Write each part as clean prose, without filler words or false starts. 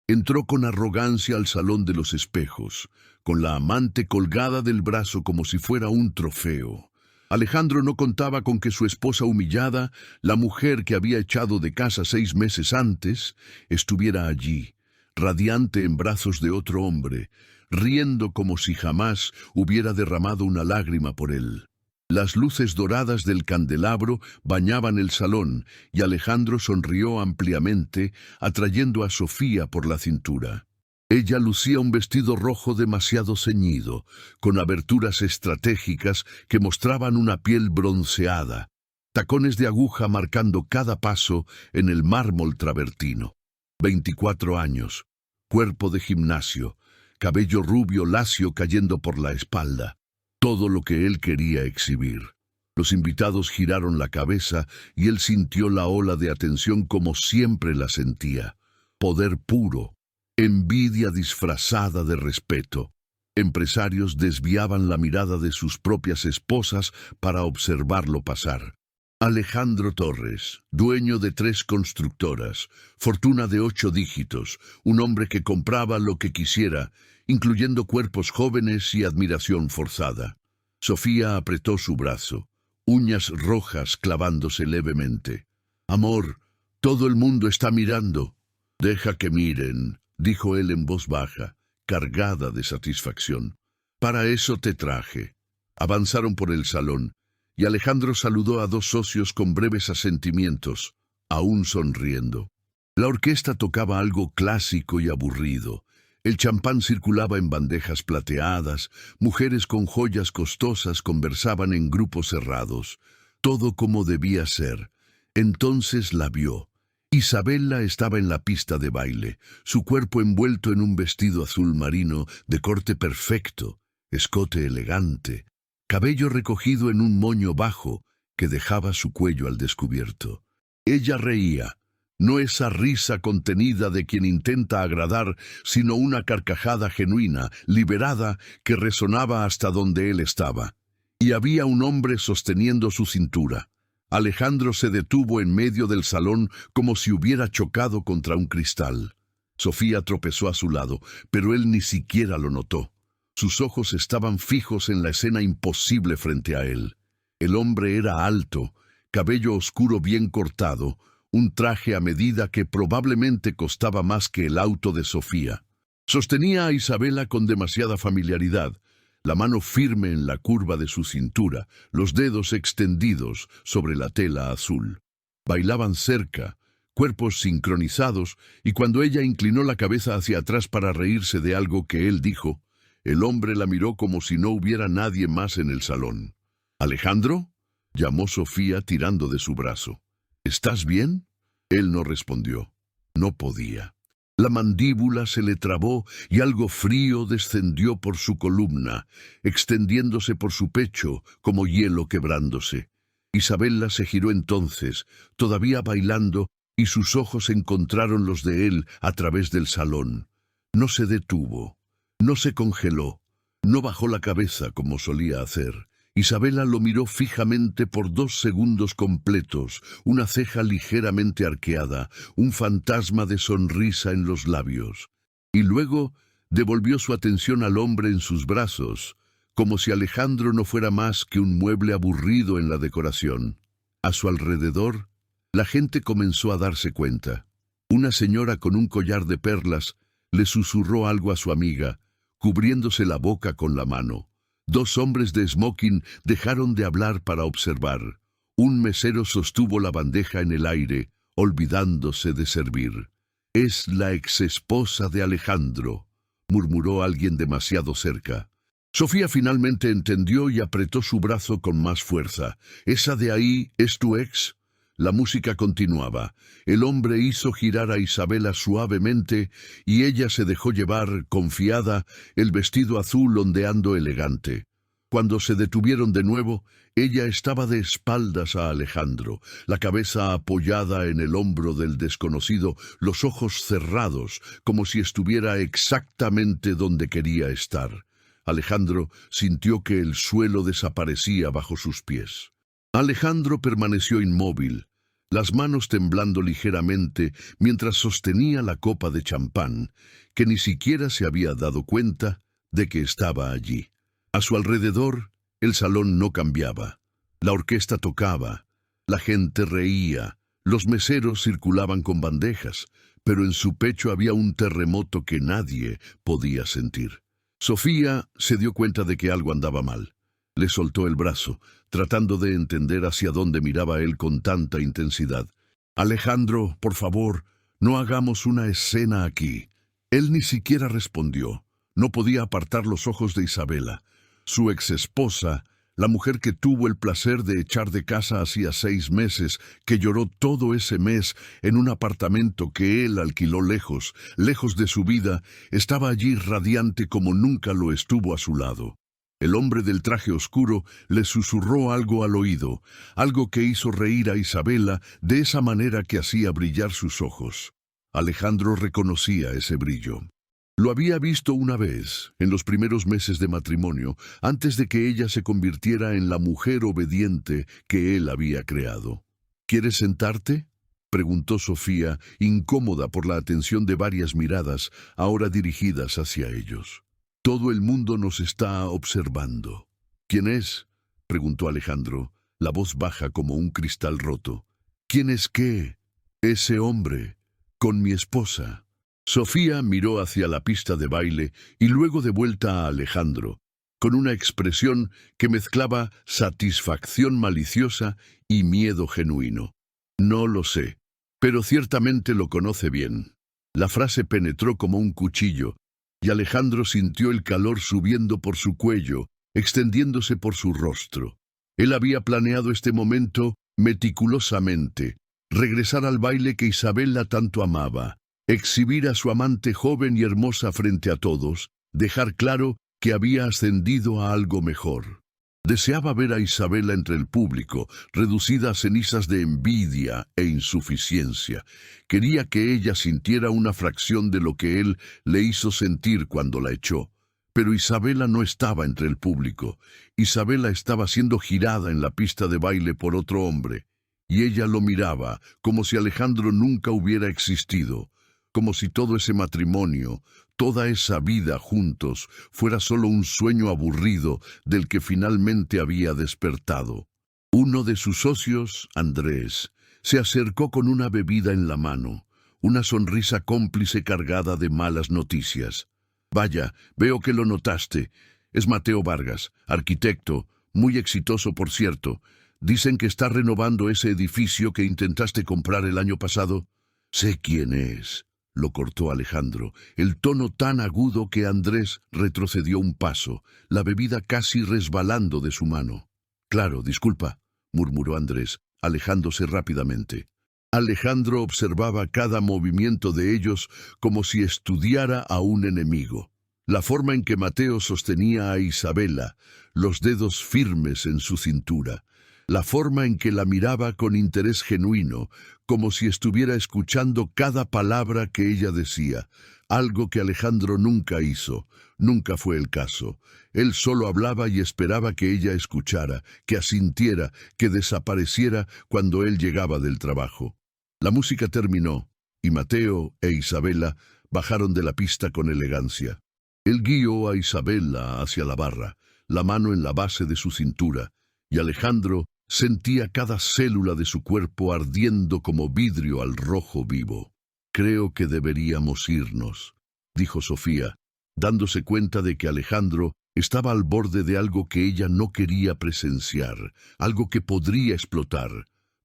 Entró con arrogancia al salón de los espejos, con la amante colgada del brazo como si fuera un trofeo. Alejandro no contaba con que su esposa humillada, la mujer que había echado de casa 6 meses antes, estuviera allí, radiante en brazos de otro hombre, riendo como si jamás hubiera derramado una lágrima por él. Las luces doradas del candelabro bañaban el salón y Alejandro sonrió ampliamente, atrayendo a Sofía por la cintura. Ella lucía un vestido rojo demasiado ceñido, con aberturas estratégicas que mostraban una piel bronceada, tacones de aguja marcando cada paso en el mármol travertino. 24 años, cuerpo de gimnasio, cabello rubio lacio cayendo por la espalda. Todo lo que él quería exhibir. Los invitados giraron la cabeza y él sintió la ola de atención como siempre la sentía. Poder puro, envidia disfrazada de respeto. Empresarios desviaban la mirada de sus propias esposas para observarlo pasar. Alejandro Torres, dueño de 3 constructoras, fortuna de 8 dígitos, un hombre que compraba lo que quisiera, incluyendo cuerpos jóvenes y admiración forzada. Sofía apretó su brazo, uñas rojas clavándose levemente. «Amor, todo el mundo está mirando». «Deja que miren», dijo él en voz baja, cargada de satisfacción. «Para eso te traje». Avanzaron por el salón, y Alejandro saludó a 2 socios con breves asentimientos, aún sonriendo. La orquesta tocaba algo clásico y aburrido. El champán circulaba en bandejas plateadas, mujeres con joyas costosas conversaban en grupos cerrados. Todo como debía ser. Entonces la vio. Isabela estaba en la pista de baile, su cuerpo envuelto en un vestido azul marino de corte perfecto, escote elegante, cabello recogido en un moño bajo que dejaba su cuello al descubierto. Ella reía. No esa risa contenida de quien intenta agradar, sino una carcajada genuina, liberada, que resonaba hasta donde él estaba. Y había un hombre sosteniendo su cintura. Alejandro se detuvo en medio del salón como si hubiera chocado contra un cristal. Sofía tropezó a su lado, pero él ni siquiera lo notó. Sus ojos estaban fijos en la escena imposible frente a él. El hombre era alto, cabello oscuro bien cortado, un traje a medida que probablemente costaba más que el auto de Sofía. Sostenía a Isabela con demasiada familiaridad, la mano firme en la curva de su cintura, los dedos extendidos sobre la tela azul. Bailaban cerca, cuerpos sincronizados, y cuando ella inclinó la cabeza hacia atrás para reírse de algo que él dijo, el hombre la miró como si no hubiera nadie más en el salón. «¿Alejandro?», llamó Sofía tirando de su brazo. «¿Estás bien?». Él no respondió. No podía. La mandíbula se le trabó y algo frío descendió por su columna, extendiéndose por su pecho como hielo quebrándose. Isabela se giró entonces, todavía bailando, y sus ojos encontraron los de él a través del salón. No se detuvo, no se congeló, no bajó la cabeza como solía hacer. Isabela lo miró fijamente por 2 segundos completos, una ceja ligeramente arqueada, un fantasma de sonrisa en los labios. Y luego devolvió su atención al hombre en sus brazos, como si Alejandro no fuera más que un mueble aburrido en la decoración. A su alrededor, la gente comenzó a darse cuenta. Una señora con un collar de perlas le susurró algo a su amiga, cubriéndose la boca con la mano. 2 hombres de smoking dejaron de hablar para observar. Un mesero sostuvo la bandeja en el aire, olvidándose de servir. «Es la exesposa de Alejandro», murmuró alguien demasiado cerca. Sofía finalmente entendió y apretó su brazo con más fuerza. «¿Esa de ahí es tu ex?». La música continuaba. El hombre hizo girar a Isabela suavemente y ella se dejó llevar, confiada, el vestido azul ondeando elegante. Cuando se detuvieron de nuevo, ella estaba de espaldas a Alejandro, la cabeza apoyada en el hombro del desconocido, los ojos cerrados, como si estuviera exactamente donde quería estar. Alejandro sintió que el suelo desaparecía bajo sus pies. Alejandro permaneció inmóvil. las manos temblando ligeramente mientras sostenía la copa de champán, que ni siquiera se había dado cuenta de que estaba allí. A su alrededor, el salón no cambiaba. La orquesta tocaba, la gente reía, los meseros circulaban con bandejas, pero en su pecho había un terremoto que nadie podía sentir. Sofía se dio cuenta de que algo andaba mal. Le soltó el brazo, tratando de entender hacia dónde miraba él con tanta intensidad. «Alejandro, por favor, no hagamos una escena aquí». Él ni siquiera respondió. No podía apartar los ojos de Isabela, su exesposa, la mujer que tuvo el placer de echar de casa hacía 6 meses, que lloró todo ese mes en un apartamento que él alquiló lejos, lejos de su vida, estaba allí radiante como nunca lo estuvo a su lado. El hombre del traje oscuro le susurró algo al oído, algo que hizo reír a Isabela de esa manera que hacía brillar sus ojos. Alejandro reconocía ese brillo. Lo había visto una vez, en los primeros meses de matrimonio, antes de que ella se convirtiera en la mujer obediente que él había creado. «¿Quieres sentarte?», preguntó Sofía, incómoda por la atención de varias miradas, ahora dirigidas hacia ellos. «Todo el mundo nos está observando». «¿Quién es?», preguntó Alejandro, la voz baja como un cristal roto. «¿Quién es qué?». «Ese hombre, con mi esposa». Sofía miró hacia la pista de baile y luego de vuelta a Alejandro, con una expresión que mezclaba satisfacción maliciosa y miedo genuino. «No lo sé, pero ciertamente lo conoce bien». La frase penetró como un cuchillo, y Alejandro sintió el calor subiendo por su cuello, extendiéndose por su rostro. Él había planeado este momento meticulosamente, regresar al baile que Isabela tanto amaba, exhibir a su amante joven y hermosa frente a todos, dejar claro que había ascendido a algo mejor. Deseaba ver a Isabela entre el público, reducida a cenizas de envidia e insuficiencia. Quería que ella sintiera una fracción de lo que él le hizo sentir cuando la echó. Pero Isabela no estaba entre el público. Isabela estaba siendo girada en la pista de baile por otro hombre. Y ella lo miraba como si Alejandro nunca hubiera existido, como si todo ese matrimonio, toda esa vida juntos, fuera solo un sueño aburrido del que finalmente había despertado. Uno de sus socios, Andrés, se acercó con una bebida en la mano, una sonrisa cómplice cargada de malas noticias. «Vaya, veo que lo notaste. Es Mateo Vargas, arquitecto, muy exitoso por cierto. Dicen que está renovando ese edificio que intentaste comprar el año pasado». «Sé quién es», lo cortó Alejandro, el tono tan agudo que Andrés retrocedió un paso, la bebida casi resbalando de su mano. «Claro, disculpa», murmuró Andrés, alejándose rápidamente. Alejandro observaba cada movimiento de ellos como si estudiara a un enemigo. La forma en que Mateo sostenía a Isabela, los dedos firmes en su cintura, la forma en que la miraba con interés genuino, como si estuviera escuchando cada palabra que ella decía, algo que Alejandro nunca hizo, nunca fue el caso. Él solo hablaba y esperaba que ella escuchara, que asintiera, que desapareciera cuando él llegaba del trabajo. La música terminó, y Mateo e Isabela bajaron de la pista con elegancia. Él guió a Isabela hacia la barra, la mano en la base de su cintura, y Alejandro sentía cada célula de su cuerpo ardiendo como vidrio al rojo vivo. «Creo que deberíamos irnos», dijo Sofía, dándose cuenta de que Alejandro estaba al borde de algo que ella no quería presenciar, algo que podría explotar.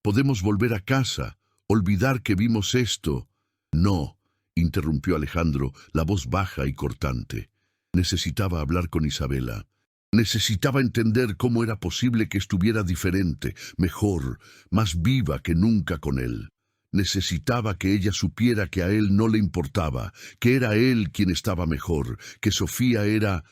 «Podemos volver a casa, olvidar que vimos esto». «No», interrumpió Alejandro, la voz baja y cortante. Necesitaba hablar con Isabela. Necesitaba entender cómo era posible que estuviera diferente, mejor, más viva que nunca con él. Necesitaba que ella supiera que a él no le importaba, que era él quien estaba mejor, que Sofía era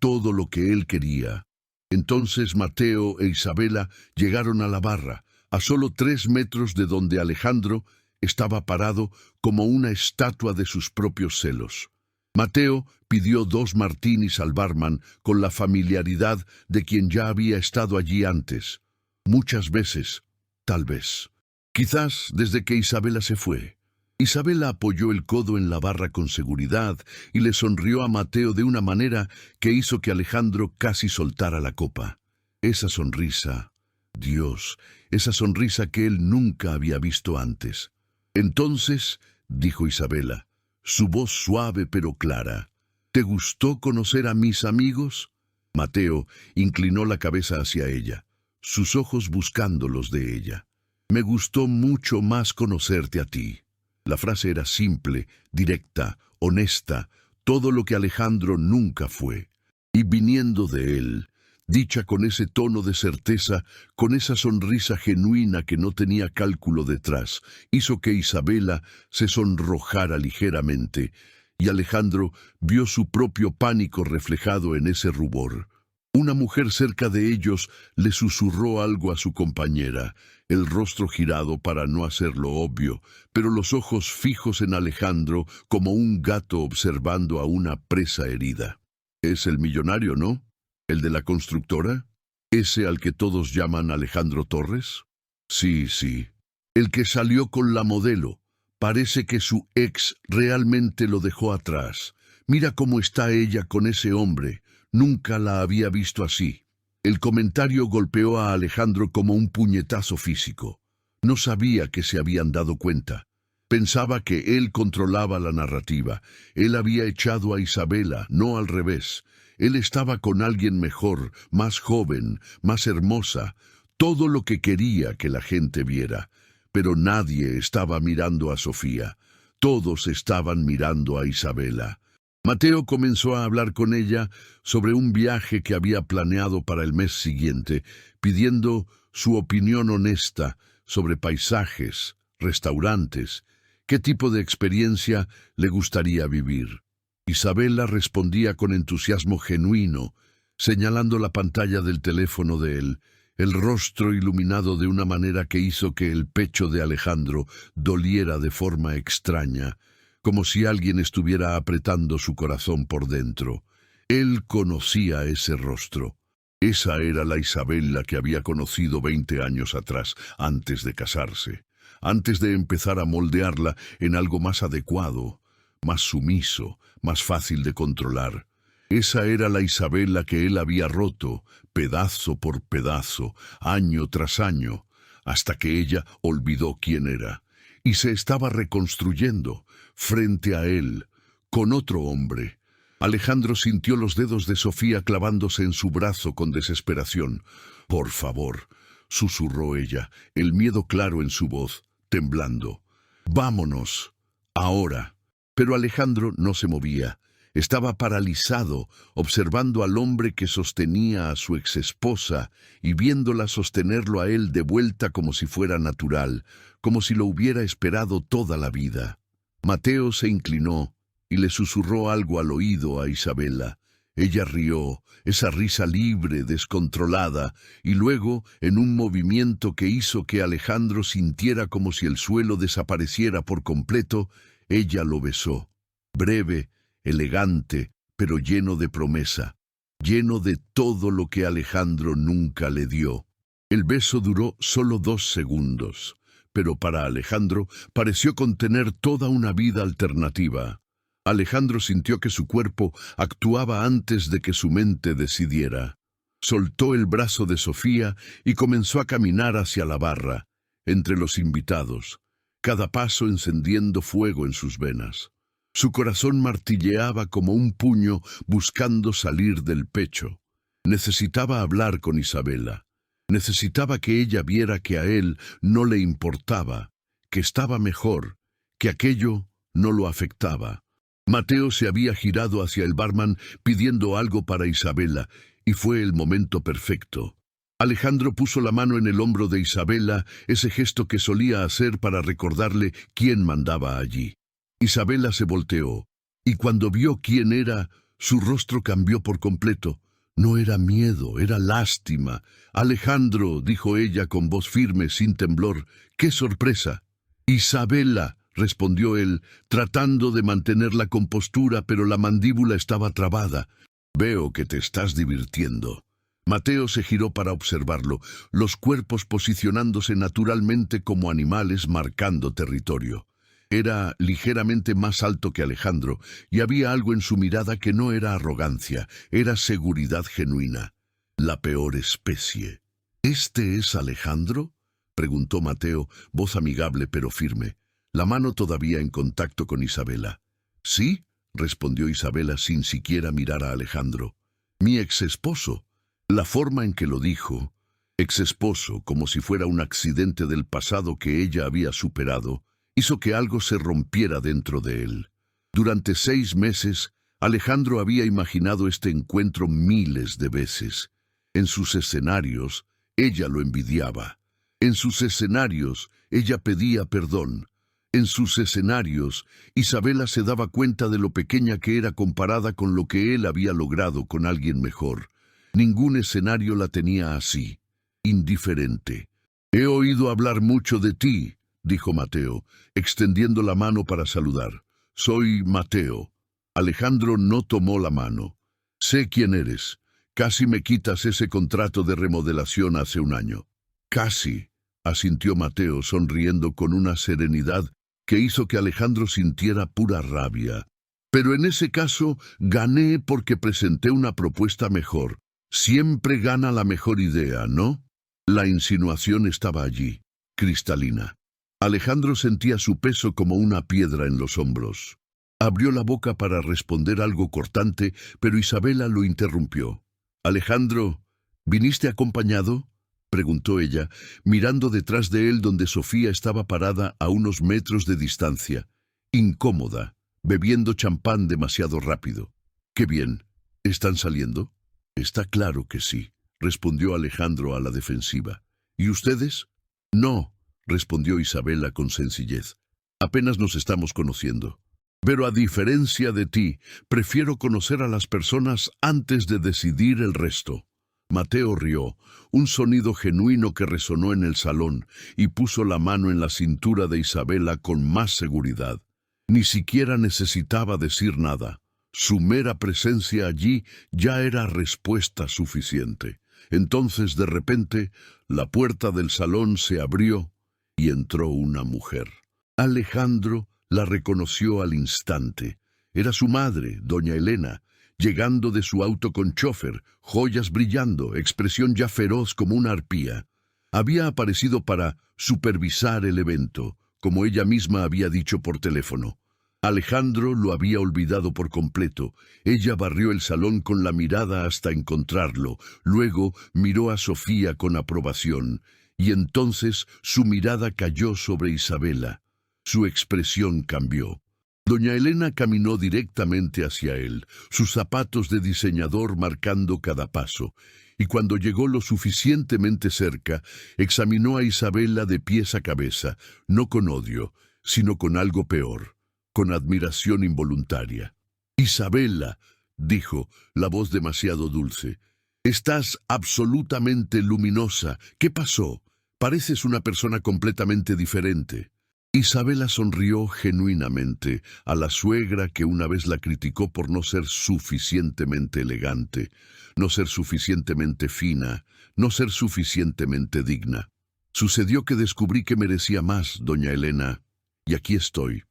todo lo que él quería. Entonces Mateo e Isabela llegaron a la barra, a solo 3 metros de donde Alejandro estaba parado como una estatua de sus propios celos. Mateo pidió 2 martinis al barman con la familiaridad de quien ya había estado allí antes. Muchas veces, tal vez. Quizás desde que Isabela se fue. Isabela apoyó el codo en la barra con seguridad y le sonrió a Mateo de una manera que hizo que Alejandro casi soltara la copa. Esa sonrisa, Dios, esa sonrisa que él nunca había visto antes. Entonces, dijo Isabela, su voz suave pero clara, ¿te gustó conocer a mis amigos? Mateo inclinó la cabeza hacia ella, sus ojos buscando los de ella. Me gustó mucho más conocerte a ti. La frase era simple, directa, honesta, todo lo que Alejandro nunca fue. Y viniendo de él, dicha con ese tono de certeza, con esa sonrisa genuina que no tenía cálculo detrás, hizo que Isabela se sonrojara ligeramente, y Alejandro vio su propio pánico reflejado en ese rubor. Una mujer cerca de ellos le susurró algo a su compañera, el rostro girado para no hacerlo obvio, pero los ojos fijos en Alejandro como un gato observando a una presa herida. Es el millonario, ¿no? ¿El de la constructora? ¿Ese al que todos llaman Alejandro Torres? Sí, sí. El que salió con la modelo. Parece que su ex realmente lo dejó atrás. Mira cómo está ella con ese hombre. Nunca la había visto así. El comentario golpeó a Alejandro como un puñetazo físico. No sabía que se habían dado cuenta. Pensaba que él controlaba la narrativa. Él había echado a Isabela, no al revés. Él estaba con alguien mejor, más joven, más hermosa, todo lo que quería que la gente viera. Pero nadie estaba mirando a Sofía. Todos estaban mirando a Isabela. Mateo comenzó a hablar con ella sobre un viaje que había planeado para el mes siguiente, pidiendo su opinión honesta sobre paisajes, restaurantes, qué tipo de experiencia le gustaría vivir. Isabela respondía con entusiasmo genuino, señalando la pantalla del teléfono de él, el rostro iluminado de una manera que hizo que el pecho de Alejandro doliera de forma extraña, como si alguien estuviera apretando su corazón por dentro. Él conocía ese rostro. Esa era la Isabela que había conocido 20 años atrás, antes de casarse, antes de empezar a moldearla en algo más adecuado, más sumiso, más fácil de controlar. Esa era la Isabela que él había roto, pedazo por pedazo, año tras año, hasta que ella olvidó quién era, y se estaba reconstruyendo, frente a él, con otro hombre. Alejandro sintió los dedos de Sofía clavándose en su brazo con desesperación. «Por favor», susurró ella, el miedo claro en su voz, temblando. «Vámonos, ahora». Pero Alejandro no se movía. Estaba paralizado, observando al hombre que sostenía a su exesposa y viéndola sostenerlo a él de vuelta como si fuera natural, como si lo hubiera esperado toda la vida. Mateo se inclinó y le susurró algo al oído a Isabela. Ella rió, esa risa libre, descontrolada, y luego, en un movimiento que hizo que Alejandro sintiera como si el suelo desapareciera por completo, ella lo besó. Breve, elegante, pero lleno de promesa, lleno de todo lo que Alejandro nunca le dio. El beso duró solo 2 segundos, pero para Alejandro pareció contener toda una vida alternativa. Alejandro sintió que su cuerpo actuaba antes de que su mente decidiera. Soltó el brazo de Sofía y comenzó a caminar hacia la barra, entre los invitados, cada paso encendiendo fuego en sus venas. Su corazón martilleaba como un puño buscando salir del pecho. Necesitaba hablar con Isabela. Necesitaba que ella viera que a él no le importaba, que estaba mejor, que aquello no lo afectaba. Mateo se había girado hacia el barman pidiendo algo para Isabela, y fue el momento perfecto. Alejandro puso la mano en el hombro de Isabela, ese gesto que solía hacer para recordarle quién mandaba allí. Isabela se volteó, y cuando vio quién era, su rostro cambió por completo. No era miedo, era lástima. «Alejandro», dijo ella con voz firme, sin temblor, «¡qué sorpresa!». «Isabela», respondió él, tratando de mantener la compostura, pero la mandíbula estaba trabada. «Veo que te estás divirtiendo». Mateo se giró para observarlo, los cuerpos posicionándose naturalmente como animales marcando territorio. Era ligeramente más alto que Alejandro, y había algo en su mirada que no era arrogancia, era seguridad genuina. La peor especie. ¿Este es Alejandro?, preguntó Mateo, voz amigable pero firme, la mano todavía en contacto con Isabela. «Sí», respondió Isabela sin siquiera mirar a Alejandro. «Mi exesposo». La forma en que lo dijo, exesposo, como si fuera un accidente del pasado que ella había superado, hizo que algo se rompiera dentro de él. Durante 6 meses, Alejandro había imaginado este encuentro miles de veces. En sus escenarios, ella lo envidiaba. En sus escenarios, ella pedía perdón. En sus escenarios, Isabela se daba cuenta de lo pequeña que era comparada con lo que él había logrado con alguien mejor. Ningún escenario la tenía así, indiferente. «He oído hablar mucho de ti», dijo Mateo, extendiendo la mano para saludar. «Soy Mateo». Alejandro no tomó la mano. «Sé quién eres. Casi me quitas ese contrato de remodelación hace un año». «Casi», asintió Mateo, sonriendo con una serenidad que hizo que Alejandro sintiera pura rabia. «Pero en ese caso, gané porque presenté una propuesta mejor. Siempre gana la mejor idea, ¿no?» La insinuación estaba allí, cristalina. Alejandro sentía su peso como una piedra en los hombros. Abrió la boca para responder algo cortante, pero Isabela lo interrumpió. «Alejandro, ¿viniste acompañado?», preguntó ella, mirando detrás de él donde Sofía estaba parada a unos metros de distancia, incómoda, bebiendo champán demasiado rápido. «Qué bien. ¿Están saliendo?» «Está claro que sí», respondió Alejandro a la defensiva. «¿Y ustedes?» «No», respondió Isabela con sencillez. «Apenas nos estamos conociendo. Pero a diferencia de ti, prefiero conocer a las personas antes de decidir el resto». Mateo rió, un sonido genuino que resonó en el salón, y puso la mano en la cintura de Isabela con más seguridad. Ni siquiera necesitaba decir nada. Su mera presencia allí ya era respuesta suficiente. Entonces, de repente, la puerta del salón se abrió y entró una mujer. Alejandro la reconoció al instante. Era su madre, doña Elena, llegando de su auto con chofer, joyas brillando, expresión ya feroz como una arpía. Había aparecido para supervisar el evento, como ella misma había dicho por teléfono. Alejandro lo había olvidado por completo. Ella barrió el salón con la mirada hasta encontrarlo. Luego miró a Sofía con aprobación, y entonces su mirada cayó sobre Isabela. Su expresión cambió. Doña Elena caminó directamente hacia él, sus zapatos de diseñador marcando cada paso, y cuando llegó lo suficientemente cerca, examinó a Isabela de pies a cabeza, no con odio, sino con algo peor, con admiración involuntaria. «Isabela», dijo, la voz demasiado dulce, «estás absolutamente luminosa. ¿Qué pasó? Pareces una persona completamente diferente». Isabela sonrió genuinamente a la suegra que una vez la criticó por no ser suficientemente elegante, no ser suficientemente fina, no ser suficientemente digna. «Sucedió que descubrí que merecía más, doña Elena, y aquí estoy».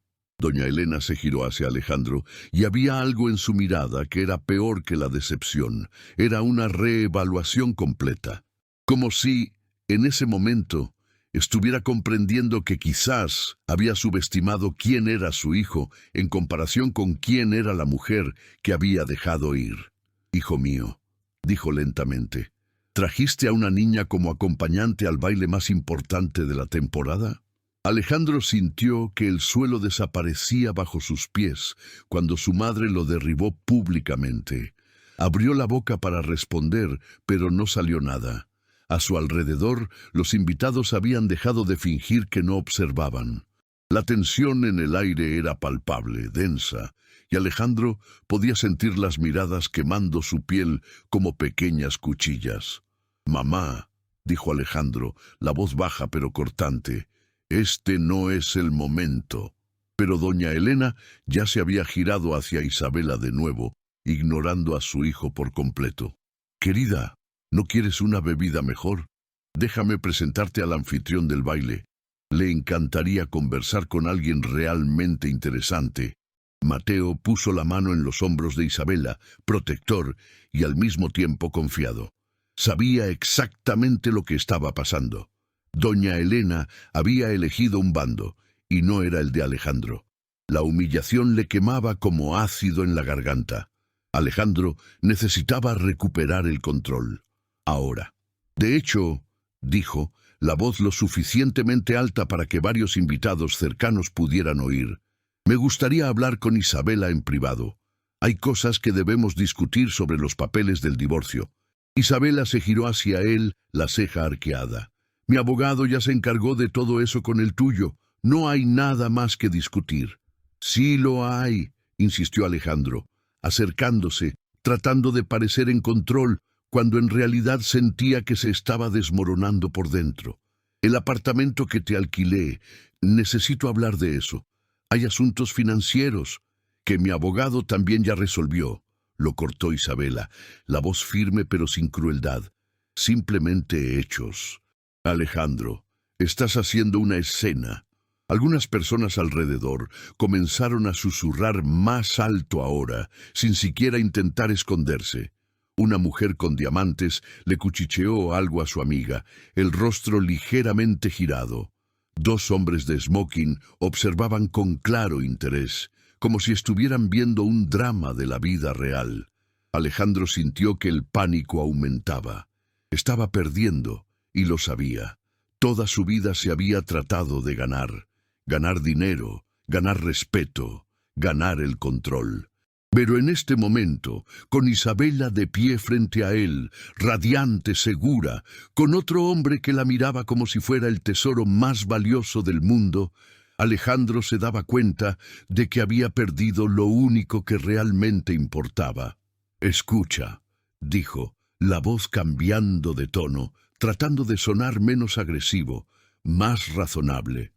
Doña Elena se giró hacia Alejandro, y había algo en su mirada que era peor que la decepción. Era una reevaluación completa. Como si, en ese momento, estuviera comprendiendo que quizás había subestimado quién era su hijo en comparación con quién era la mujer que había dejado ir. «Hijo mío», dijo lentamente, «¿trajiste a una niña como acompañante al baile más importante de la temporada?» Alejandro sintió que el suelo desaparecía bajo sus pies cuando su madre lo derribó públicamente. Abrió la boca para responder, pero no salió nada. A su alrededor, los invitados habían dejado de fingir que no observaban. La tensión en el aire era palpable, densa, y Alejandro podía sentir las miradas quemando su piel como pequeñas cuchillas. «Mamá», dijo Alejandro, la voz baja pero cortante, «este no es el momento». Pero doña Elena ya se había girado hacia Isabela de nuevo, ignorando a su hijo por completo. «Querida», ¿No quieres una bebida mejor? Déjame presentarte al anfitrión del baile. Le encantaría conversar con alguien realmente interesante. Mateo puso la mano en los hombros de Isabela, protector y al mismo tiempo confiado. Sabía exactamente lo que estaba pasando. Doña Elena había elegido un bando, y no era el de Alejandro. La humillación le quemaba como ácido en la garganta. Alejandro necesitaba recuperar el control. Ahora. De hecho, dijo, la voz lo suficientemente alta para que varios invitados cercanos pudieran oír. Me gustaría hablar con Isabela en privado. Hay cosas que debemos discutir sobre los papeles del divorcio. Isabela se giró hacia él, la ceja arqueada. Mi abogado ya se encargó de todo eso con el tuyo. No hay nada más que discutir. Sí lo hay, insistió Alejandro, acercándose, tratando de parecer en control, cuando en realidad sentía que se estaba desmoronando por dentro. El apartamento que te alquilé, necesito hablar de eso. Hay asuntos financieros, que mi abogado también ya resolvió. Lo cortó Isabela, la voz firme pero sin crueldad. Simplemente hechos. Alejandro, estás haciendo una escena. Algunas personas alrededor comenzaron a susurrar más alto ahora, sin siquiera intentar esconderse. Una mujer con diamantes le cuchicheó algo a su amiga, el rostro ligeramente girado. Dos hombres de smoking observaban con claro interés, como si estuvieran viendo un drama de la vida real. Alejandro sintió que el pánico aumentaba. Estaba perdiendo, y lo sabía. Toda su vida se había tratado de ganar. Ganar dinero, ganar respeto, ganar el control. Pero en este momento, con Isabela de pie frente a él, radiante, segura, con otro hombre que la miraba como si fuera el tesoro más valioso del mundo, Alejandro se daba cuenta de que había perdido lo único que realmente importaba. Escucha, dijo, la voz cambiando de tono, tratando de sonar menos agresivo, más razonable.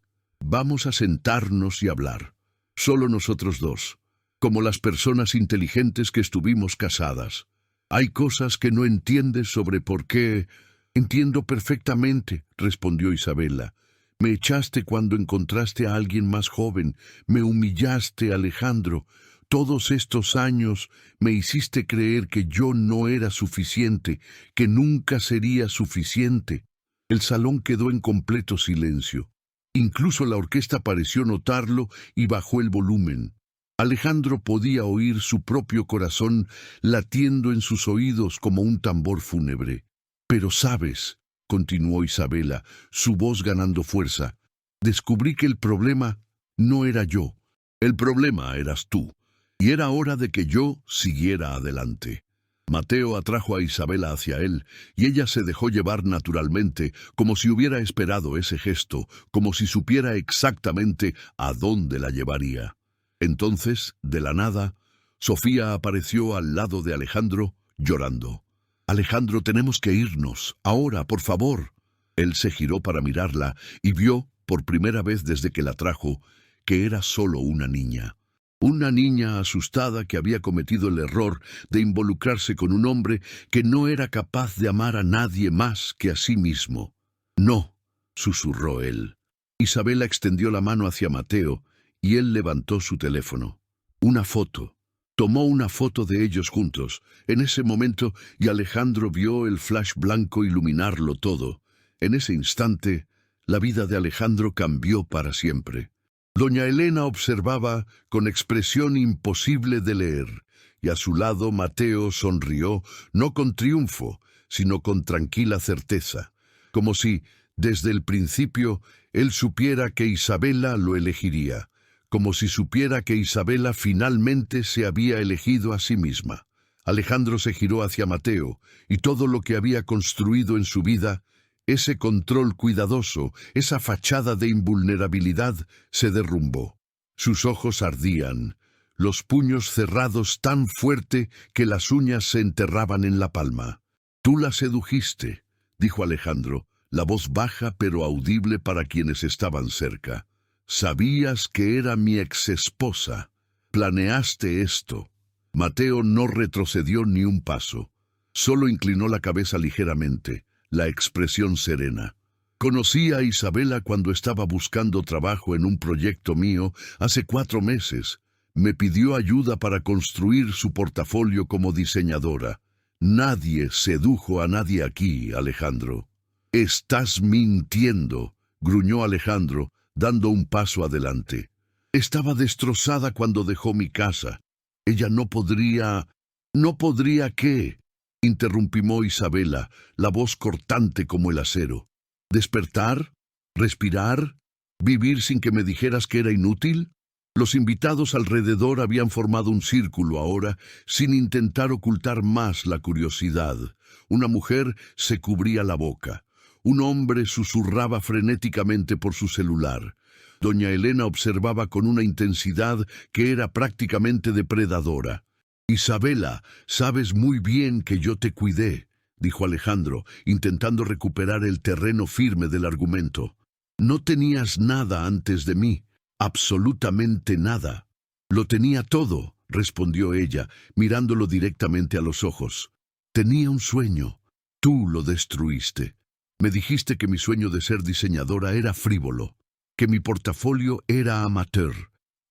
Vamos a sentarnos y hablar. Solo nosotros dos. Como las personas inteligentes que estuvimos casadas. Hay cosas que no entiendes sobre por qué. Entiendo perfectamente, respondió Isabela. Me echaste cuando encontraste a alguien más joven. Me humillaste, Alejandro. Todos estos años me hiciste creer que yo no era suficiente, que nunca sería suficiente. El salón quedó en completo silencio. Incluso la orquesta pareció notarlo y bajó el volumen. Alejandro podía oír su propio corazón latiendo en sus oídos como un tambor fúnebre. Pero sabes, continuó Isabela, su voz ganando fuerza, descubrí que el problema no era yo. El problema eras tú. Y era hora de que yo siguiera adelante. Mateo atrajo a Isabela hacia él, y ella se dejó llevar naturalmente, como si hubiera esperado ese gesto, como si supiera exactamente a dónde la llevaría. Entonces, de la nada, Sofía apareció al lado de Alejandro, llorando. «Alejandro, tenemos que irnos. Ahora, por favor». Él se giró para mirarla y vio, por primera vez desde que la trajo, que era solo una niña. Una niña asustada que había cometido el error de involucrarse con un hombre que no era capaz de amar a nadie más que a sí mismo. «No», susurró él. Isabela extendió la mano hacia Mateo y él levantó su teléfono. Una foto. Tomó una foto de ellos juntos, en ese momento, y Alejandro vio el flash blanco iluminarlo todo. En ese instante, la vida de Alejandro cambió para siempre. Doña Elena observaba con expresión imposible de leer, y a su lado Mateo sonrió, no con triunfo, sino con tranquila certeza, como si, desde el principio, él supiera que Isabela lo elegiría, como si supiera que Isabela finalmente se había elegido a sí misma. Alejandro se giró hacia Mateo, y todo lo que había construido en su vida, ese control cuidadoso, esa fachada de invulnerabilidad, se derrumbó. Sus ojos ardían, los puños cerrados tan fuerte que las uñas se enterraban en la palma. «Tú la sedujiste», dijo Alejandro, la voz baja pero audible para quienes estaban cerca. «Sabías que era mi exesposa. Planeaste esto». Mateo no retrocedió ni un paso. Solo inclinó la cabeza ligeramente, la expresión serena. Conocí a Isabela cuando estaba buscando trabajo en un proyecto mío hace 4 meses. Me pidió ayuda para construir su portafolio como diseñadora. Nadie sedujo a nadie aquí, Alejandro. Estás mintiendo, gruñó Alejandro, dando un paso adelante. Estaba destrozada cuando dejó mi casa. Ella no podría... ¿No podría qué? Interrumpimos Isabela, la voz cortante como el acero. ¿Despertar? ¿Respirar? ¿Vivir sin que me dijeras que era inútil? Los invitados alrededor habían formado un círculo ahora, sin intentar ocultar más la curiosidad. Una mujer se cubría la boca. Un hombre susurraba frenéticamente por su celular. Doña Elena observaba con una intensidad que era prácticamente depredadora. «Isabela, sabes muy bien que yo te cuidé», dijo Alejandro, intentando recuperar el terreno firme del argumento. «No tenías nada antes de mí, absolutamente nada». «Lo tenía todo», respondió ella, mirándolo directamente a los ojos. «Tenía un sueño. Tú lo destruiste. Me dijiste que mi sueño de ser diseñadora era frívolo, que mi portafolio era amateur,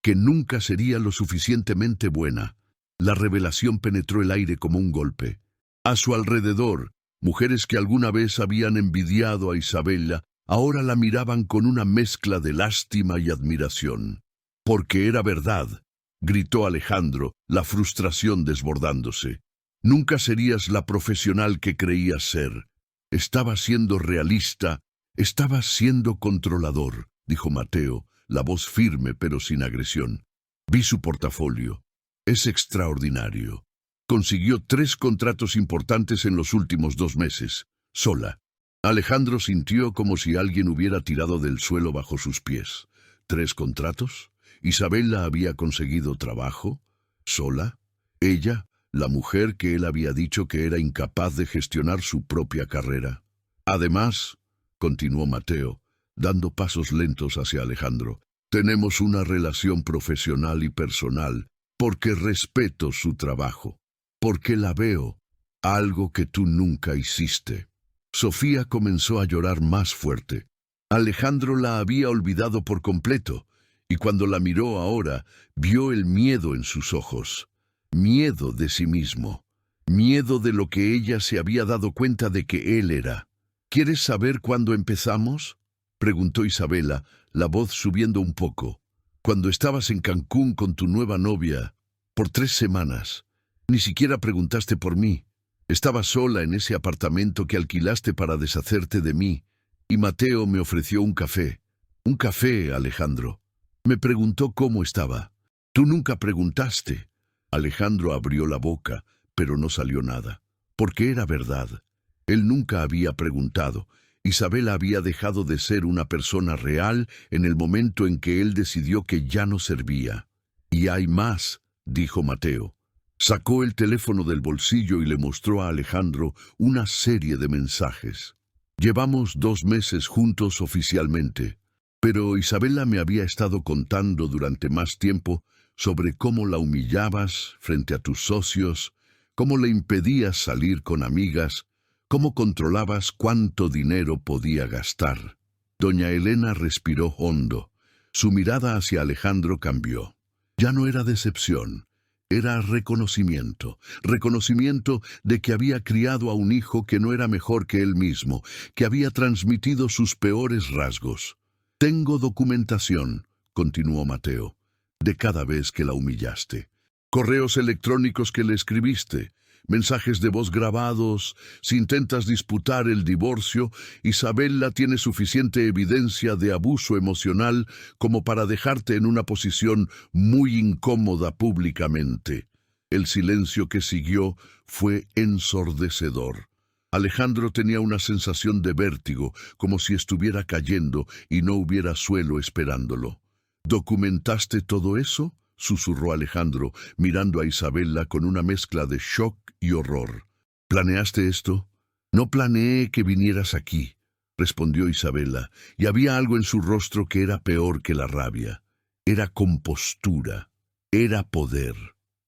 que nunca sería lo suficientemente buena». La revelación penetró el aire como un golpe. A su alrededor, mujeres que alguna vez habían envidiado a Isabela, ahora la miraban con una mezcla de lástima y admiración. «Porque era verdad», gritó Alejandro, la frustración desbordándose. «Nunca serías la profesional que creías ser. Estabas siendo realista, estabas siendo controlador», dijo Mateo, la voz firme pero sin agresión. «Vi su portafolio. Es extraordinario. Consiguió 3 contratos importantes en los últimos 2 meses, sola». Alejandro sintió como si alguien hubiera tirado del suelo bajo sus pies. ¿3 contratos? ¿Isabela había conseguido trabajo? ¿Sola? ¿Ella, la mujer que él había dicho que era incapaz de gestionar su propia carrera? Además, continuó Mateo, dando pasos lentos hacia Alejandro, tenemos una relación profesional y personal, porque respeto su trabajo, porque la veo, algo que tú nunca hiciste. Sofía comenzó a llorar más fuerte. Alejandro la había olvidado por completo, y cuando la miró ahora, vio el miedo en sus ojos. Miedo de sí mismo. Miedo de lo que ella se había dado cuenta de que él era. «¿Quieres saber cuándo empezamos?», preguntó Isabela, la voz subiendo un poco. «Cuando estabas en Cancún con tu nueva novia, por 3 semanas. Ni siquiera preguntaste por mí. Estaba sola en ese apartamento que alquilaste para deshacerte de mí, y Mateo me ofreció un café. Un café, Alejandro. Me preguntó cómo estaba. Tú nunca preguntaste». Alejandro abrió la boca, pero no salió nada, porque era verdad. Él nunca había preguntado. Isabela había dejado de ser una persona real en el momento en que él decidió que ya no servía. «Y hay más», dijo Mateo. Sacó el teléfono del bolsillo y le mostró a Alejandro una serie de mensajes. «Llevamos 2 meses juntos oficialmente, pero Isabela me había estado contando durante más tiempo sobre cómo la humillabas frente a tus socios, cómo le impedías salir con amigas, cómo controlabas cuánto dinero podía gastar». Doña Elena respiró hondo. Su mirada hacia Alejandro cambió. Ya no era decepción, era reconocimiento. Reconocimiento de que había criado a un hijo que no era mejor que él mismo, que había transmitido sus peores rasgos. «Tengo documentación», continuó Mateo, «de cada vez que la humillaste. Correos electrónicos que le escribiste, mensajes de voz grabados. Si intentas disputar el divorcio, Isabela tiene suficiente evidencia de abuso emocional como para dejarte en una posición muy incómoda públicamente». El silencio que siguió fue ensordecedor. Alejandro tenía una sensación de vértigo, como si estuviera cayendo y no hubiera suelo esperándolo. «¿Documentaste todo eso?», susurró Alejandro, mirando a Isabela con una mezcla de shock y horror. «¿Planeaste esto?». «No planeé que vinieras aquí», respondió Isabela, y había algo en su rostro que era peor que la rabia. Era compostura, era poder.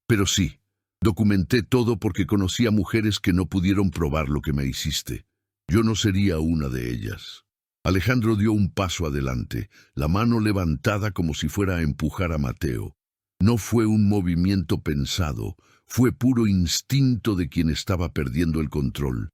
«Pero sí, Documenté todo porque conocí a mujeres que no pudieron probar lo que me hiciste. Yo no sería una de ellas. Alejandro dio un paso adelante, la mano levantada como si fuera a empujar a Mateo. No fue un movimiento pensado, fue puro instinto de quien estaba perdiendo el control.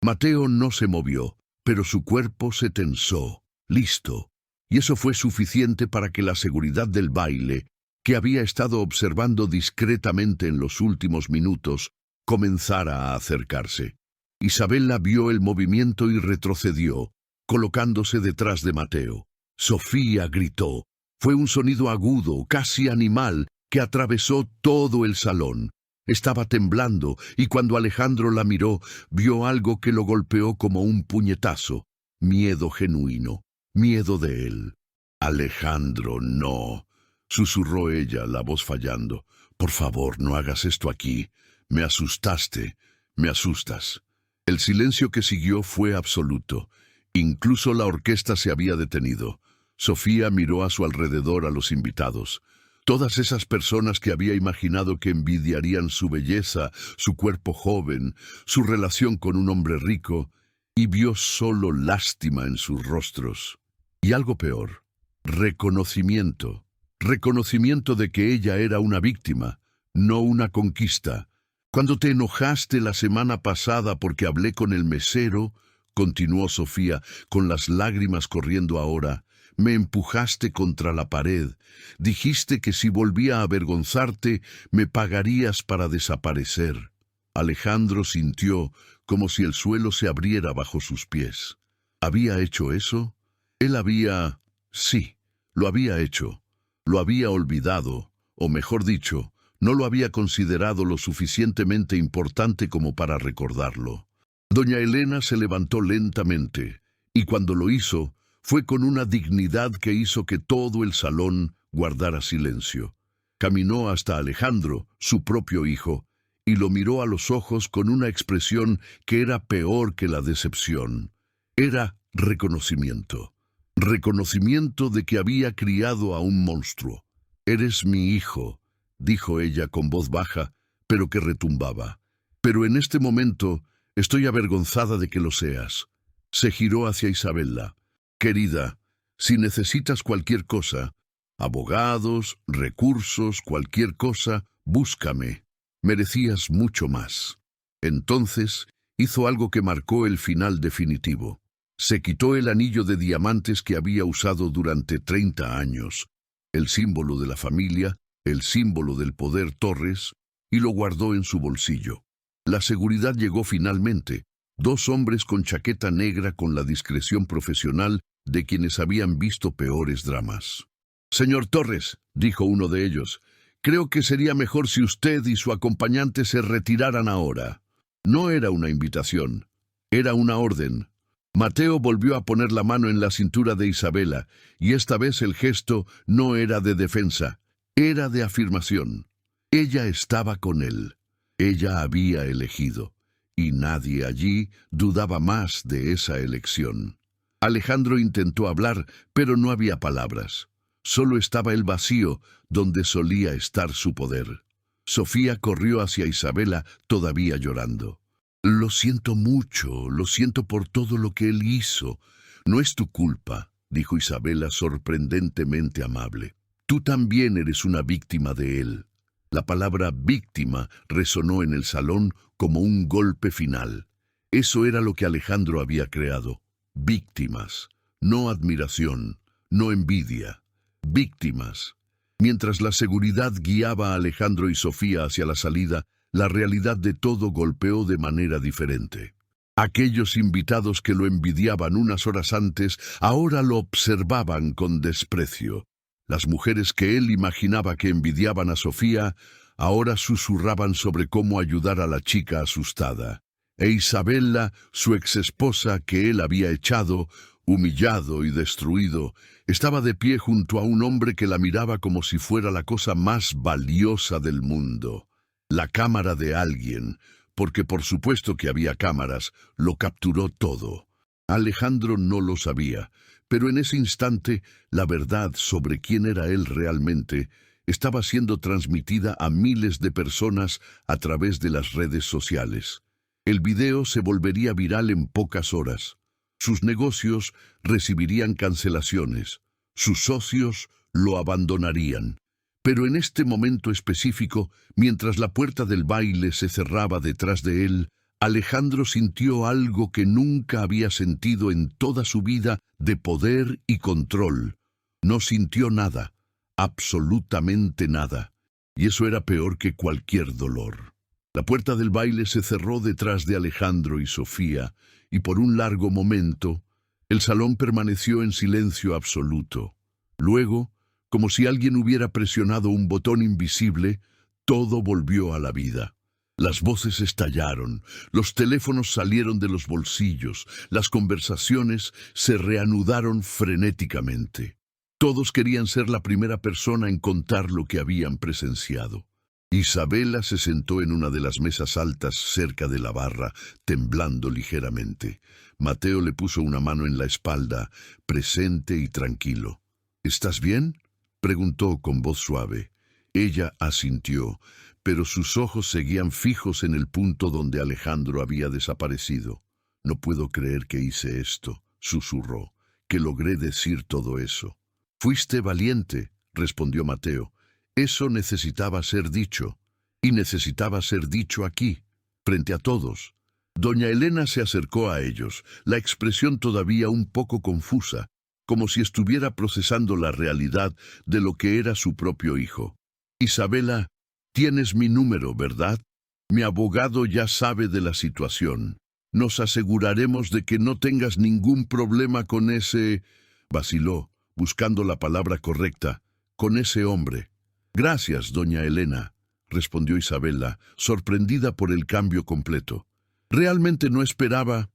Mateo no se movió, pero su cuerpo se tensó, listo. Y eso fue suficiente para que la seguridad del baile, que había estado observando discretamente en los últimos minutos, comenzara a acercarse. Isabela vio el movimiento y retrocedió, colocándose detrás de Mateo. Sofía gritó. Fue un sonido agudo, casi animal, que atravesó todo el salón. Estaba temblando, y cuando Alejandro la miró, vio algo que lo golpeó como un puñetazo. Miedo genuino, miedo de él. «Alejandro, no», susurró ella, la voz fallando. «Por favor, no hagas esto aquí. Me asustaste, me asustas». El silencio que siguió fue absoluto. Incluso la orquesta se había detenido. Sofía miró a su alrededor a los invitados. Todas esas personas que había imaginado que envidiarían su belleza, su cuerpo joven, su relación con un hombre rico, y vio solo lástima en sus rostros. Y algo peor, reconocimiento. Reconocimiento de que ella era una víctima, no una conquista. «Cuando te enojaste la semana pasada porque hablé con el mesero», continuó Sofía, con las lágrimas corriendo ahora, «me empujaste contra la pared. Dijiste que si volvía a avergonzarte, me pagarías para desaparecer». Alejandro sintió como si el suelo se abriera bajo sus pies. ¿Había hecho eso? Él había... sí, lo había hecho. Lo había olvidado, o mejor dicho, no lo había considerado lo suficientemente importante como para recordarlo. Doña Elena se levantó lentamente, y cuando lo hizo, fue con una dignidad que hizo que todo el salón guardara silencio. Caminó hasta Alejandro, su propio hijo, y lo miró a los ojos con una expresión que era peor que la decepción. Era reconocimiento. Reconocimiento de que había criado a un monstruo. «Eres mi hijo», dijo ella con voz baja, pero que retumbaba. «Pero en este momento estoy avergonzada de que lo seas». Se giró hacia Isabela. «Querida, si necesitas cualquier cosa, abogados, recursos, cualquier cosa, búscame. Merecías mucho más». Entonces hizo algo que marcó el final definitivo. Se quitó el anillo de diamantes que había usado durante 30 años, el símbolo de la familia, el símbolo del poder Torres, y lo guardó en su bolsillo. La seguridad llegó finalmente. 2 hombres con chaqueta negra con la discreción profesional de quienes habían visto peores dramas. «Señor Torres», dijo uno de ellos, «creo que sería mejor si usted y su acompañante se retiraran ahora». No era una invitación, era una orden. Mateo volvió a poner la mano en la cintura de Isabela, y esta vez el gesto no era de defensa, era de afirmación. Ella estaba con él. Ella había elegido, y nadie allí dudaba más de esa elección. Alejandro intentó hablar, pero no había palabras. Solo estaba el vacío donde solía estar su poder. Sofía corrió hacia Isabela, todavía llorando. «Lo siento mucho, lo siento por todo lo que él hizo. No es tu culpa», dijo Isabela sorprendentemente amable. «Tú también eres una víctima de él». La palabra víctima resonó en el salón como un golpe final. Eso era lo que Alejandro había creado. Víctimas, no admiración, no envidia. Víctimas. Mientras la seguridad guiaba a Alejandro y Sofía hacia la salida, la realidad de todo golpeó de manera diferente. Aquellos invitados que lo envidiaban unas horas antes, ahora lo observaban con desprecio. Las mujeres que él imaginaba que envidiaban a Sofía, ahora susurraban sobre cómo ayudar a la chica asustada. E Isabela, su exesposa que él había echado, humillado y destruido, estaba de pie junto a un hombre que la miraba como si fuera la cosa más valiosa del mundo. La cámara de alguien, porque por supuesto que había cámaras, lo capturó todo. Alejandro no lo sabía, pero en ese instante la verdad sobre quién era él realmente estaba siendo transmitida a miles de personas a través de las redes sociales. El video se volvería viral en pocas horas. Sus negocios recibirían cancelaciones. Sus socios lo abandonarían. Pero en este momento específico, mientras la puerta del baile se cerraba detrás de él, Alejandro sintió algo que nunca había sentido en toda su vida de poder y control. No sintió nada, absolutamente nada, y eso era peor que cualquier dolor. La puerta del baile se cerró detrás de Alejandro y Sofía, y por un largo momento, el salón permaneció en silencio absoluto. Luego, como si alguien hubiera presionado un botón invisible, todo volvió a la vida. Las voces estallaron, los teléfonos salieron de los bolsillos, las conversaciones se reanudaron frenéticamente. Todos querían ser la primera persona en contar lo que habían presenciado. Isabela se sentó en una de las mesas altas cerca de la barra, temblando ligeramente. Mateo le puso una mano en la espalda, presente y tranquilo. ¿Estás bien?, preguntó con voz suave. Ella asintió, pero sus ojos seguían fijos en el punto donde Alejandro había desaparecido. «No puedo creer que hice esto», susurró, «que logré decir todo eso». «Fuiste valiente», respondió Mateo. «Eso necesitaba ser dicho, y necesitaba ser dicho aquí, frente a todos». Doña Elena se acercó a ellos, la expresión todavía un poco confusa, como si estuviera procesando la realidad de lo que era su propio hijo. «Isabela, tienes mi número, ¿verdad? Mi abogado ya sabe de la situación. Nos aseguraremos de que no tengas ningún problema con ese...» Vaciló, buscando la palabra correcta, «con ese hombre». «Gracias, doña Elena», respondió Isabela, sorprendida por el cambio completo. «Realmente no esperaba...»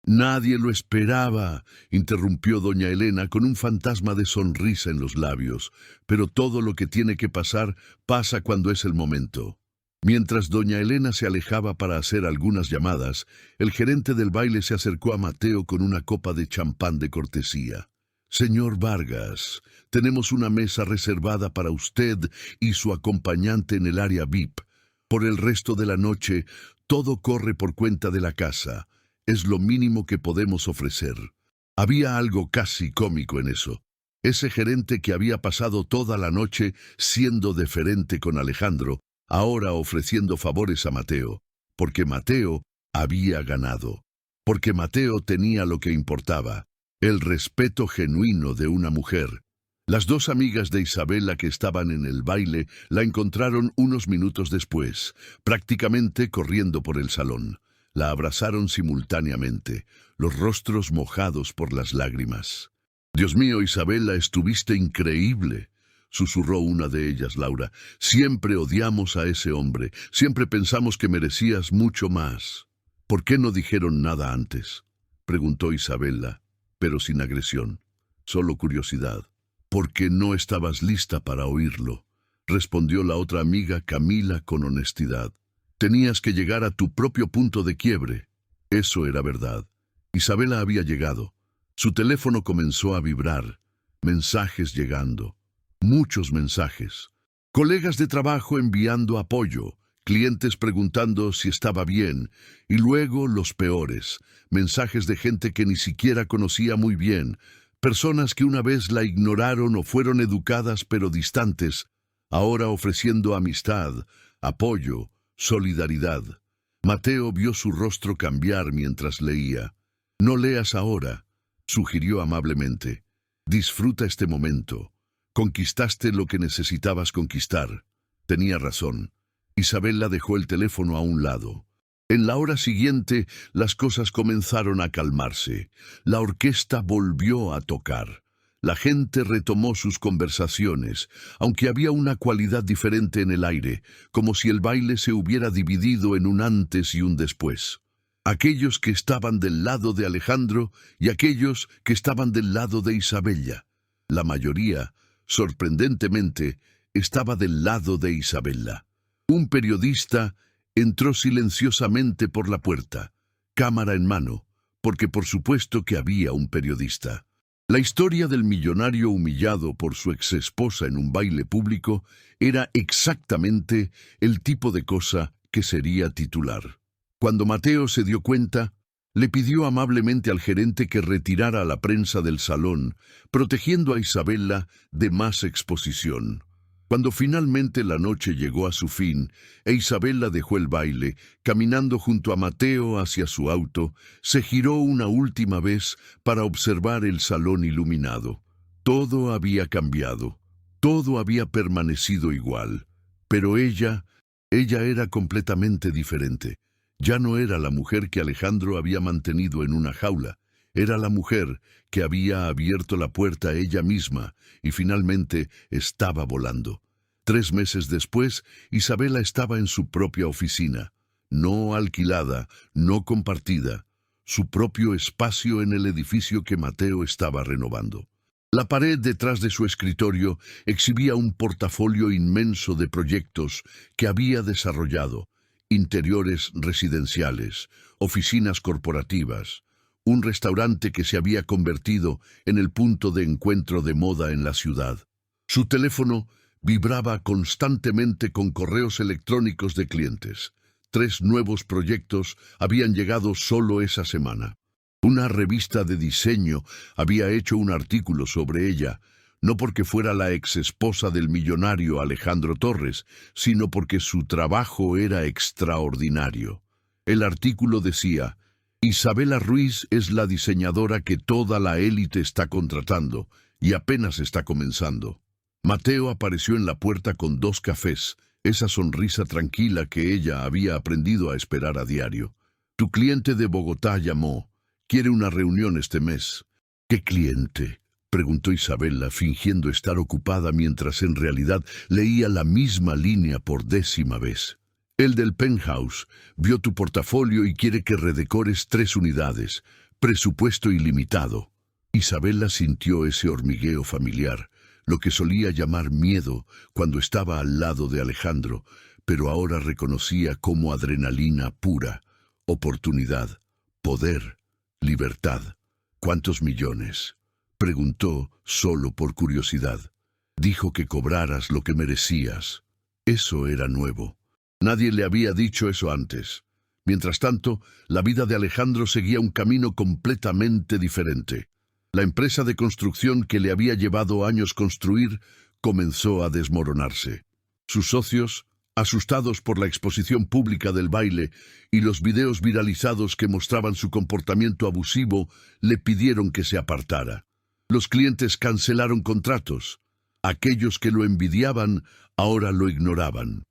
«Nadie lo esperaba», interrumpió doña Elena con un fantasma de sonrisa en los labios, «pero todo lo que tiene que pasar, pasa cuando es el momento». Mientras doña Elena se alejaba para hacer algunas llamadas, el gerente del baile se acercó a Mateo con una copa de champán de cortesía. «Señor Vargas, tenemos una mesa reservada para usted y su acompañante en el área VIP. Por el resto de la noche, todo corre por cuenta de la casa. Es lo mínimo que podemos ofrecer». Había algo casi cómico en eso. Ese gerente que había pasado toda la noche siendo deferente con Alejandro, ahora ofreciendo favores a Mateo, porque Mateo había ganado, porque Mateo tenía lo que importaba, el respeto genuino de una mujer. Las dos amigas de Isabela que estaban en el baile la encontraron unos minutos después, prácticamente corriendo por el salón. La abrazaron simultáneamente, los rostros mojados por las lágrimas. «Dios mío, Isabela, estuviste increíble», susurró una de ellas, Laura. «Siempre odiamos a ese hombre, siempre pensamos que merecías mucho más». «¿Por qué no dijeron nada antes?», preguntó Isabela, pero sin agresión, solo curiosidad. «Porque no estabas lista para oírlo», respondió la otra amiga, Camila, con honestidad. «Tenías que llegar a tu propio punto de quiebre». Eso era verdad. Isabela había llegado. Su teléfono comenzó a vibrar. Mensajes llegando. Muchos mensajes. Colegas de trabajo enviando apoyo. Clientes preguntando si estaba bien. Y luego los peores. Mensajes de gente que ni siquiera conocía muy bien. Personas que una vez la ignoraron o fueron educadas pero distantes. Ahora ofreciendo amistad, apoyo, solidaridad. Mateo vio su rostro cambiar mientras leía. «No leas ahora», sugirió amablemente. «Disfruta este momento. Conquistaste lo que necesitabas conquistar». Tenía razón. Isabela dejó el teléfono a un lado. En la hora siguiente, las cosas comenzaron a calmarse. La orquesta volvió a tocar. La gente retomó sus conversaciones, aunque había una cualidad diferente en el aire, como si el baile se hubiera dividido en un antes y un después. Aquellos que estaban del lado de Alejandro y aquellos que estaban del lado de Isabela. La mayoría, sorprendentemente, estaba del lado de Isabela. Un periodista entró silenciosamente por la puerta, cámara en mano, porque por supuesto que había un periodista. La historia del millonario humillado por su exesposa en un baile público era exactamente el tipo de cosa que sería titular. Cuando Mateo se dio cuenta, le pidió amablemente al gerente que retirara a la prensa del salón, protegiendo a Isabella de más exposición. Cuando finalmente la noche llegó a su fin e Isabella dejó el baile, caminando junto a Mateo hacia su auto, se giró una última vez para observar el salón iluminado. Todo había cambiado, todo había permanecido igual, pero ella era completamente diferente. Ya no era la mujer que Alejandro había mantenido en una jaula, era la mujer que había abierto la puerta a ella misma y finalmente estaba volando. 3 meses después, Isabella estaba en su propia oficina, no alquilada, no compartida, su propio espacio en el edificio que Mateo estaba renovando. La pared detrás de su escritorio exhibía un portafolio inmenso de proyectos que había desarrollado: interiores residenciales, oficinas corporativas, un restaurante que se había convertido en el punto de encuentro de moda en la ciudad. Su teléfono vibraba constantemente con correos electrónicos de clientes. 3 nuevos proyectos habían llegado solo esa semana. Una revista de diseño había hecho un artículo sobre ella, no porque fuera la exesposa del millonario Alejandro Torres, sino porque su trabajo era extraordinario. El artículo decía: Isabella Ruiz es la diseñadora que toda la élite está contratando, y apenas está comenzando. Mateo apareció en la puerta con 2 cafés, esa sonrisa tranquila que ella había aprendido a esperar a diario. Tu cliente de Bogotá llamó. Quiere una reunión este mes. ¿Qué cliente?, preguntó Isabella, fingiendo estar ocupada mientras en realidad leía la misma línea por 10ª vez. El del penthouse vio tu portafolio y quiere que redecores 3 unidades. Presupuesto ilimitado. Isabella sintió ese hormigueo familiar, lo que solía llamar miedo cuando estaba al lado de Alejandro, pero ahora reconocía como adrenalina pura, oportunidad, poder, libertad. ¿Cuántos millones?, preguntó solo por curiosidad. Dijo que cobraras lo que merecías. Eso era nuevo. Nadie le había dicho eso antes. Mientras tanto, la vida de Alejandro seguía un camino completamente diferente. La empresa de construcción que le había llevado años construir comenzó a desmoronarse. Sus socios, asustados por la exposición pública del baile y los videos viralizados que mostraban su comportamiento abusivo, le pidieron que se apartara. Los clientes cancelaron contratos. Aquellos que lo envidiaban ahora lo ignoraban.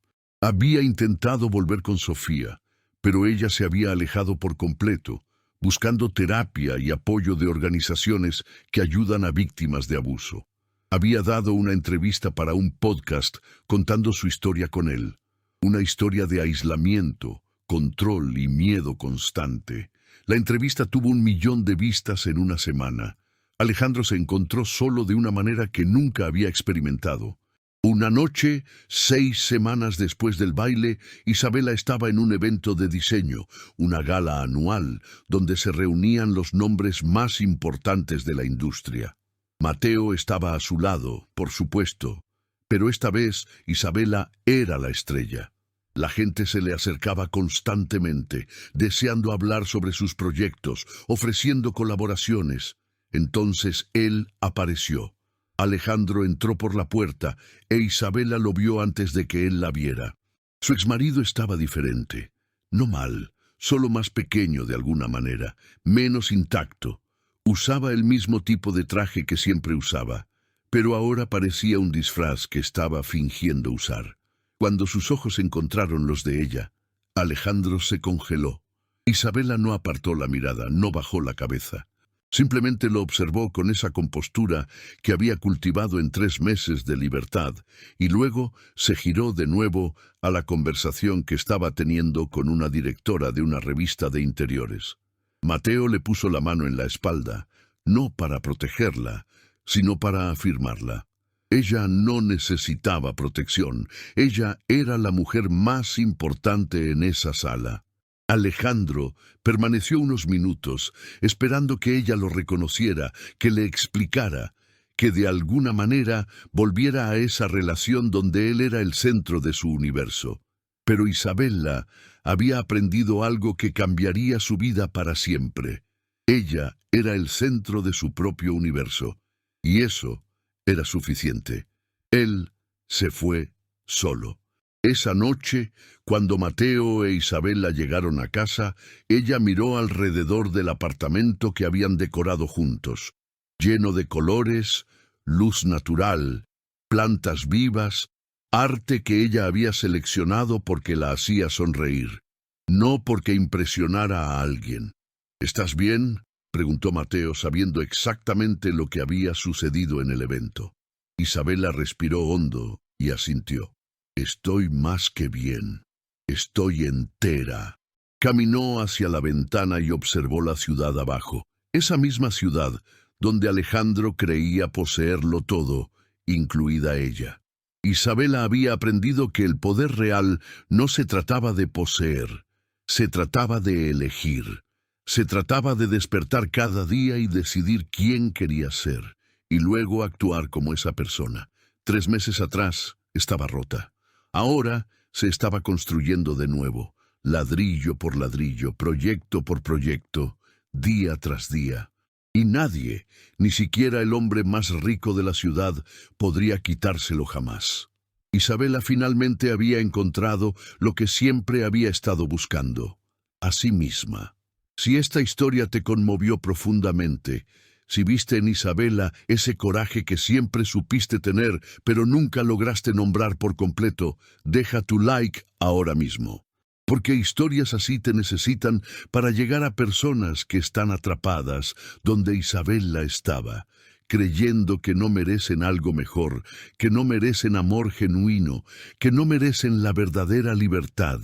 Había intentado volver con Sofía, pero ella se había alejado por completo, buscando terapia y apoyo de organizaciones que ayudan a víctimas de abuso. Había dado una entrevista para un podcast contando su historia con él. Una historia de aislamiento, control y miedo constante. La entrevista tuvo 1 millón de vistas en una semana. Alejandro se encontró solo de una manera que nunca había experimentado. Una noche, 6 semanas después del baile, Isabella estaba en un evento de diseño, una gala anual, donde se reunían los nombres más importantes de la industria. Mateo estaba a su lado, por supuesto, pero esta vez Isabella era la estrella. La gente se le acercaba constantemente, deseando hablar sobre sus proyectos, ofreciendo colaboraciones. Entonces él apareció. Alejandro entró por la puerta e Isabella lo vio antes de que él la viera. Su exmarido estaba diferente. No mal, solo más pequeño de alguna manera, menos intacto. Usaba el mismo tipo de traje que siempre usaba, pero ahora parecía un disfraz que estaba fingiendo usar. Cuando sus ojos encontraron los de ella, Alejandro se congeló. Isabella no apartó la mirada, no bajó la cabeza. Simplemente lo observó con esa compostura que había cultivado en 3 meses de libertad, y luego se giró de nuevo a la conversación que estaba teniendo con una directora de una revista de interiores. Mateo le puso la mano en la espalda, no para protegerla, sino para afirmarla. Ella no necesitaba protección, ella era la mujer más importante en esa sala. Alejandro permaneció unos minutos, esperando que ella lo reconociera, que le explicara, que de alguna manera volviera a esa relación donde él era el centro de su universo. Pero Isabella había aprendido algo que cambiaría su vida para siempre. Ella era el centro de su propio universo, y eso era suficiente. Él se fue solo. Esa noche, cuando Mateo e Isabella llegaron a casa, ella miró alrededor del apartamento que habían decorado juntos, lleno de colores, luz natural, plantas vivas, arte que ella había seleccionado porque la hacía sonreír, no porque impresionara a alguien. ¿Estás bien?, preguntó Mateo, sabiendo exactamente lo que había sucedido en el evento. Isabella respiró hondo y asintió. Estoy más que bien. Estoy entera. Caminó hacia la ventana y observó la ciudad abajo. Esa misma ciudad donde Alejandro creía poseerlo todo, incluida ella. Isabella había aprendido que el poder real no se trataba de poseer, se trataba de elegir. Se trataba de despertar cada día y decidir quién quería ser, y luego actuar como esa persona. 3 meses atrás estaba rota. Ahora se estaba construyendo de nuevo, ladrillo por ladrillo, proyecto por proyecto, día tras día. Y nadie, ni siquiera el hombre más rico de la ciudad, podría quitárselo jamás. Isabella finalmente había encontrado lo que siempre había estado buscando, a sí misma. Si esta historia te conmovió profundamente, si viste en Isabella ese coraje que siempre supiste tener, pero nunca lograste nombrar por completo, deja tu like ahora mismo. Porque historias así te necesitan para llegar a personas que están atrapadas donde Isabella estaba, creyendo que no merecen algo mejor, que no merecen amor genuino, que no merecen la verdadera libertad.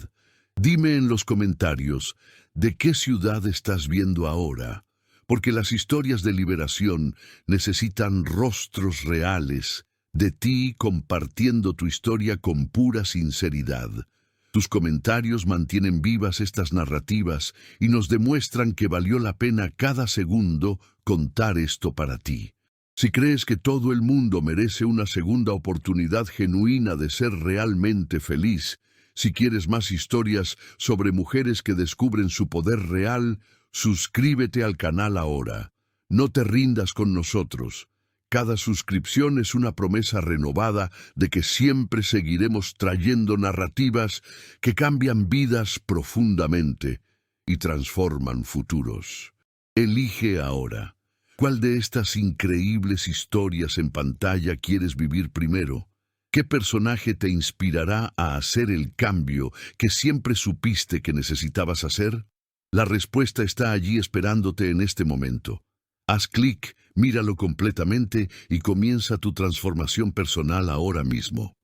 Dime en los comentarios, ¿de qué ciudad estás viendo ahora? Porque las historias de liberación necesitan rostros reales, de ti compartiendo tu historia con pura sinceridad. Tus comentarios mantienen vivas estas narrativas y nos demuestran que valió la pena cada segundo contar esto para ti. Si crees que todo el mundo merece una segunda oportunidad genuina de ser realmente feliz, si quieres más historias sobre mujeres que descubren su poder real, suscríbete al canal ahora. No te rindas con nosotros. Cada suscripción es una promesa renovada de que siempre seguiremos trayendo narrativas que cambian vidas profundamente y transforman futuros. Elige ahora. ¿Cuál de estas increíbles historias en pantalla quieres vivir primero? ¿Qué personaje te inspirará a hacer el cambio que siempre supiste que necesitabas hacer? La respuesta está allí esperándote en este momento. Haz clic, míralo completamente y comienza tu transformación personal ahora mismo.